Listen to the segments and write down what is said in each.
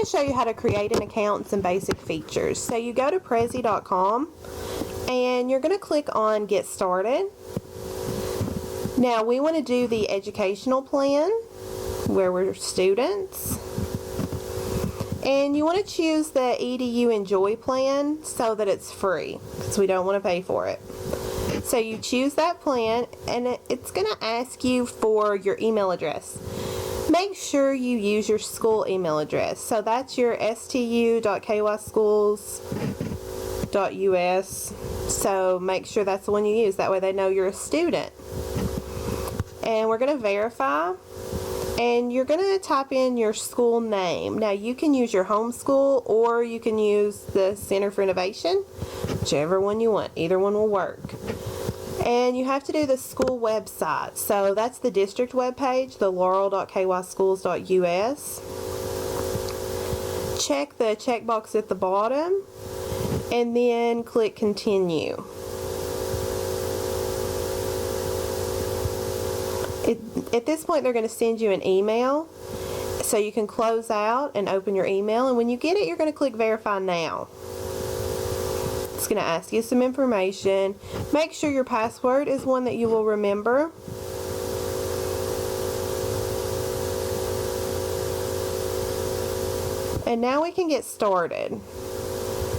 to show you how to create an account and some basic features. So you go to Prezi.com and you're going to click on Get Started. Now we want to do the educational plan where we're students. And you want to choose the EDU Enjoy plan so that it's free, because we don't want to pay for it. So you choose that plan, and it's going to ask you for your email address. Make sure you use your school email address. So that's your stu.kyschools.us. So make sure that's the one you use. That way they know you're a student. And we're going to verify. And you're going to type in your school name. Now you can use your home school or you can use the Center for Innovation, whichever one you want. Either one will work. And you have to do the school website. So that's the district webpage, the laurel.kyschools.us. Check the checkbox at the bottom and then click continue. At this point, they're going to send you an email, so you can close out and open your email, and when you get it, you're going to click Verify Now. It's going to ask you some information. Make sure your password is one that you will remember. And now we can get started.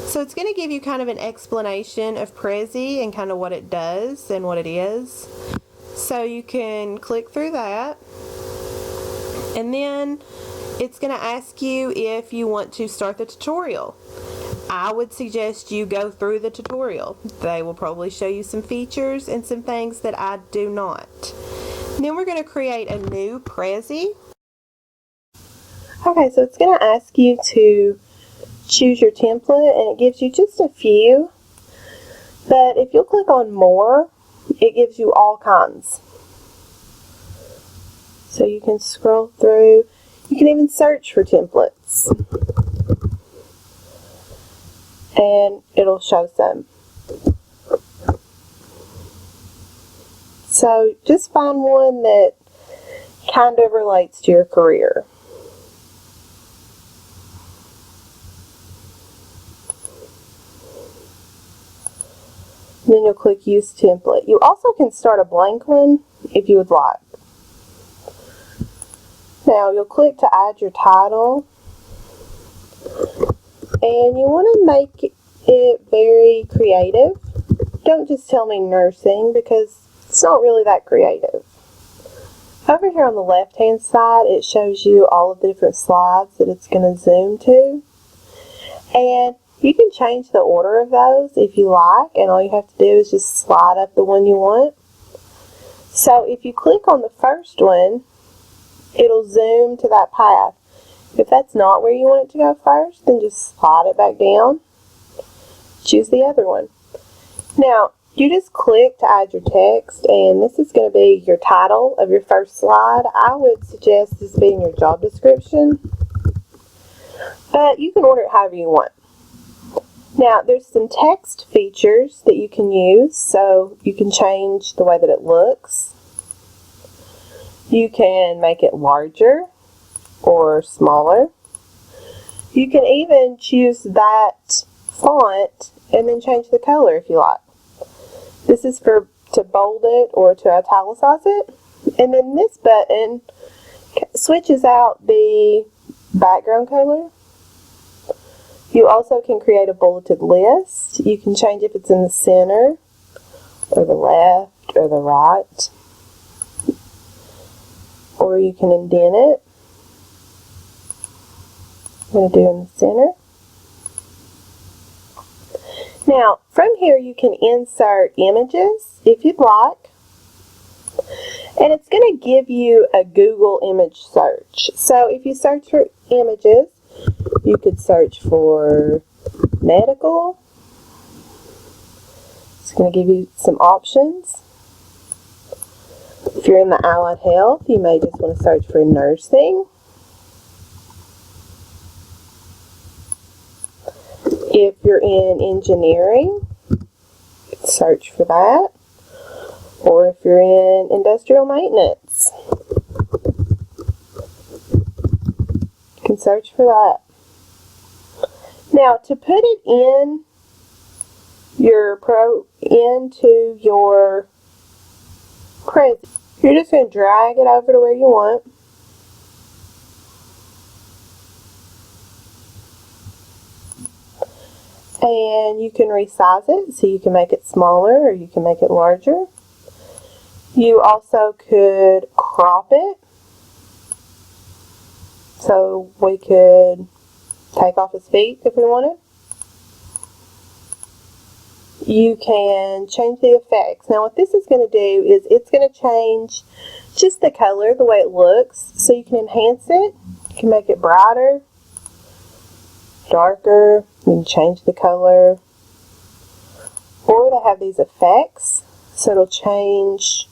So it's going to give you kind of an explanation of Prezi and kind of what it does and what it is. So you can click through that, and then it's going to ask you if you want to start the tutorial. I would suggest you go through the tutorial. They will probably show you some features and some things that I do not. And then we're going to create a new Prezi. Okay, so it's going to ask you to choose your template, and it gives you just a few. But if you'll click on More, it gives you all kinds. So you can scroll through. You can even search for templates. And it'll show some. So just find one that kind of relates to your career. And then you'll click Use Template. You also can start a blank one if you would like. Now you'll click to add your title. And you want to make it very creative. Don't just tell me nursing, because it's not really that creative. Over here on the left hand side, it shows you all of the different slides that it's going to zoom to. And you can change the order of those if you like, and all you have to do is just slide up the one you want. So if you click on the first one, it'll zoom to that path. If that's not where you want it to go first, then just slide it back down. Choose the other one. Now, you just click to add your text, and this is going to be your title of your first slide. I would suggest this being your job description, but you can order it however you want. Now, there's some text features that you can use, so you can change the way that it looks. You can make it larger or smaller. You can even choose that font and then change the color if you like. This is to bold it or to italicize it. And then this button switches out the background color. You also can create a bulleted list. You can change if it's in the center, or the left, or the right. Or you can indent it. I'm going to do in the center. Now, from here you can insert images if you'd like. And it's going to give you a Google image search. So if you search for images, you could search for medical. It's going to give you some options. If you're in the allied health, you may just want to search for nursing. If you're in engineering, search for that. Or if you're in industrial maintenance, you can search for that. Now, to put it in into your Prezi, you're just going to drag it over to where you want. And you can resize it, so you can make it smaller or you can make it larger. You also could crop it, so we could take off his feet if we wanted. You can change the effects. Now what this is going to do is it's going to change just the color, the way it looks, so you can enhance it. You can make it brighter, darker, you can change the color. Or they have these effects, so it'll change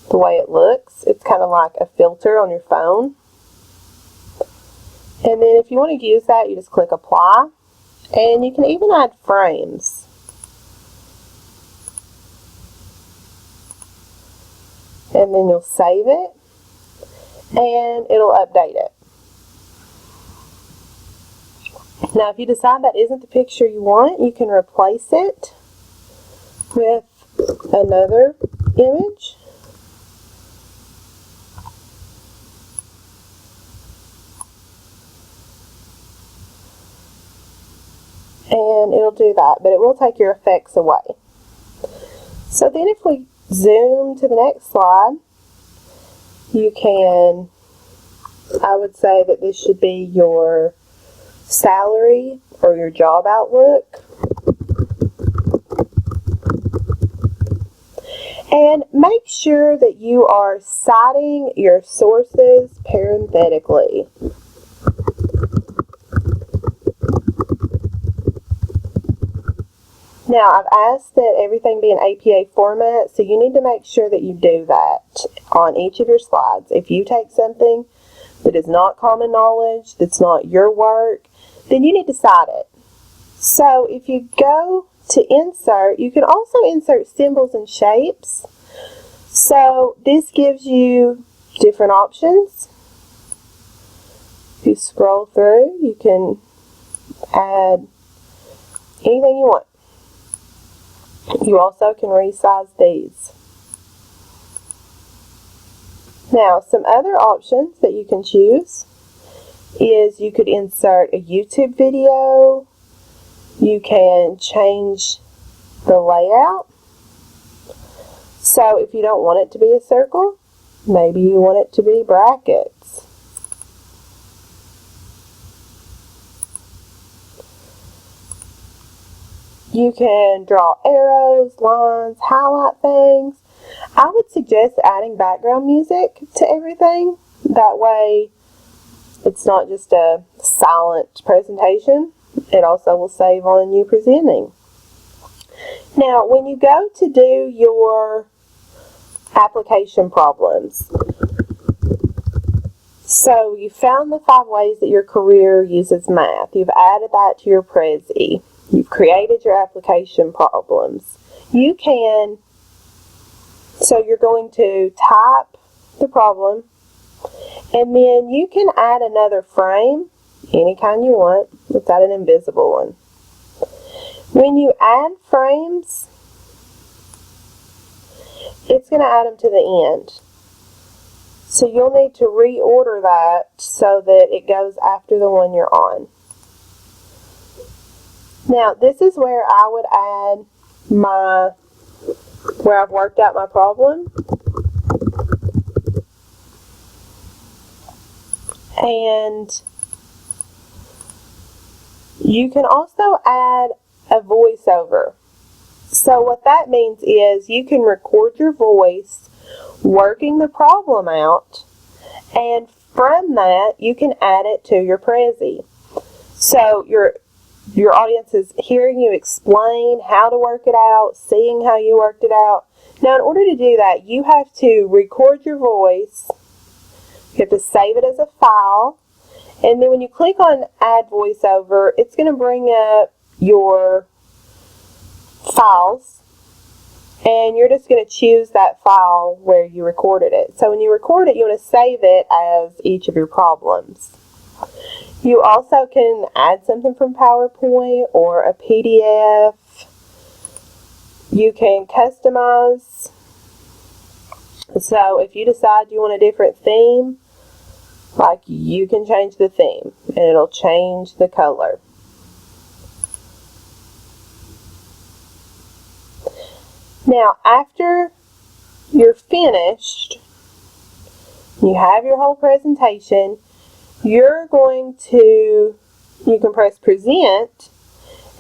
the way it looks. It's kind of like a filter on your phone. And then if you want to use that, you just click apply. And you can even add frames. And then you'll save it, and it'll update it. Now, if you decide that isn't the picture you want, you can replace it with another image. And it'll do that, but it will take your effects away. So then if we zoom to the next slide, you can, I would say that this should be your salary or your job outlook. And make sure that you are citing your sources parenthetically. Now, I've asked that everything be in APA format, so you need to make sure that you do that on each of your slides. If you take something that is not common knowledge, that's not your work, then you need to cite it. So if you go to insert, you can also insert symbols and shapes. So this gives you different options. If you scroll through, you can add anything you want. You also can resize these. Now, some other options that you can choose is you could insert a YouTube video. You can change the layout. So if you don't want it to be a circle, maybe you want it to be brackets. You can draw arrows, lines, highlight things. I would suggest adding background music to everything. That way it's not just a silent presentation. It also will save on you presenting. Now, when you go to do your application problems, so you found the 5 ways that your career uses math. You've added that to your Prezi. You've created your application problems. You can, so you're going to type the problem, and then you can add another frame, any kind you want. Let's add an invisible one. When you add frames, it's going to add them to the end. So you'll need to reorder that so that it goes after the one you're on. Now, this is where I would add where I've worked out my problem. And you can also add a voiceover. So what that means is you can record your voice working the problem out, and from that you can add it to your Prezi. So your audience is hearing you explain how to work it out, seeing how you worked it out. Now, in order to do that, you have to record your voice. You have to save it as a file. And then when you click on Add Voiceover, it's going to bring up your files. And you're just going to choose that file where you recorded it. So when you record it, you want to save it as each of your problems. You also can add something from PowerPoint or a PDF. You can customize. So if you decide you want a different theme, like, you can change the theme and it'll change the color. Now, after you're finished, you have your whole presentation, you can press present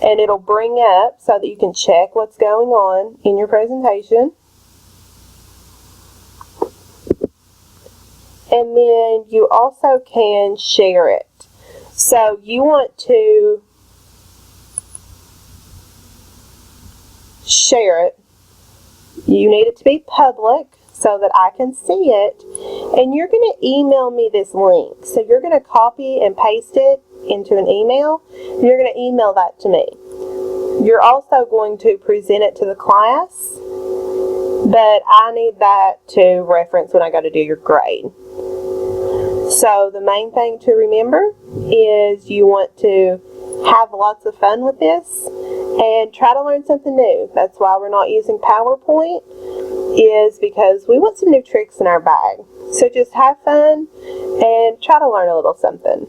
and it'll bring up so that you can check what's going on in your presentation. And then you also can share it. So you want to share it. You need it to be public so that I can see it. And you're going to email me this link. So you're going to copy and paste it into an email. And you're going to email that to me. You're also going to present it to the class, but I need that to reference when I go to do your grade. So the main thing to remember is you want to have lots of fun with this and try to learn something new. That's why we're not using PowerPoint, is because we want some new tricks in our bag. So just have fun and try to learn a little something.